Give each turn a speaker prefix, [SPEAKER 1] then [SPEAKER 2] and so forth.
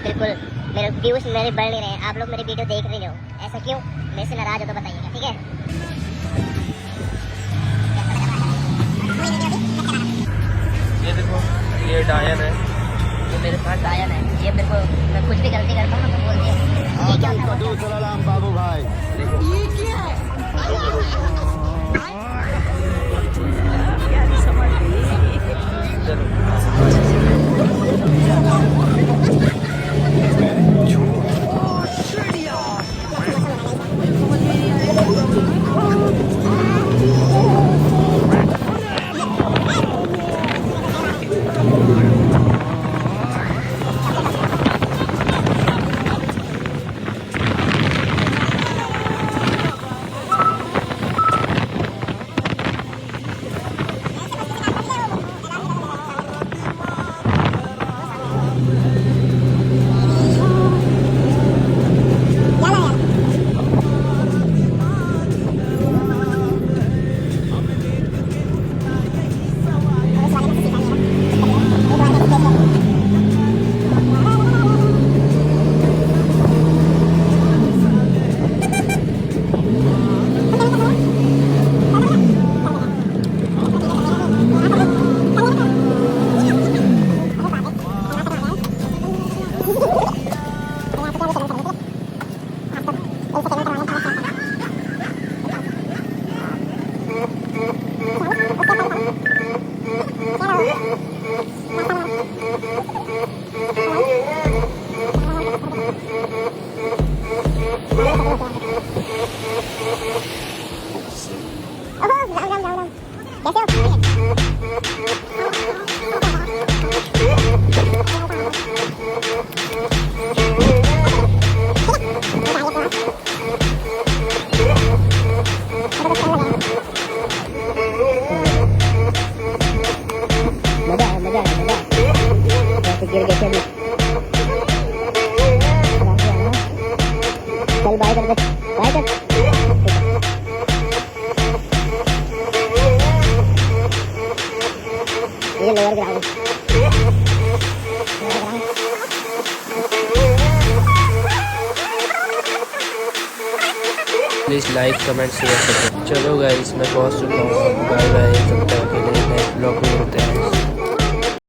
[SPEAKER 1] बिल्कुल मेरे व्यूज मेरे बढ़ नहीं रहे हैं, आप लोग मेरी वीडियो देख रहे हो, ऐसा क्यों? मेरे से नाराज हो तो बताइएगा, ठीक है?
[SPEAKER 2] ये देखो, ये डायन है,
[SPEAKER 1] जो मेरे पास डायन है, ये मेरे को, मैं कुछ भी गलती करता हूँ ना तो बोल दिया ये क्या होता है?
[SPEAKER 3] बाबू भाई
[SPEAKER 1] ये क्या है? गिर गए थे अभी। चल बाय कर दे, बाय कर। ये lower ground.
[SPEAKER 2] Please like comment share करो। चलो गाइस, मैं पहुंच चुका हूँ। Bye bye. तब तक के लिए नेक्स्ट ब्लॉग में मिलते हैं।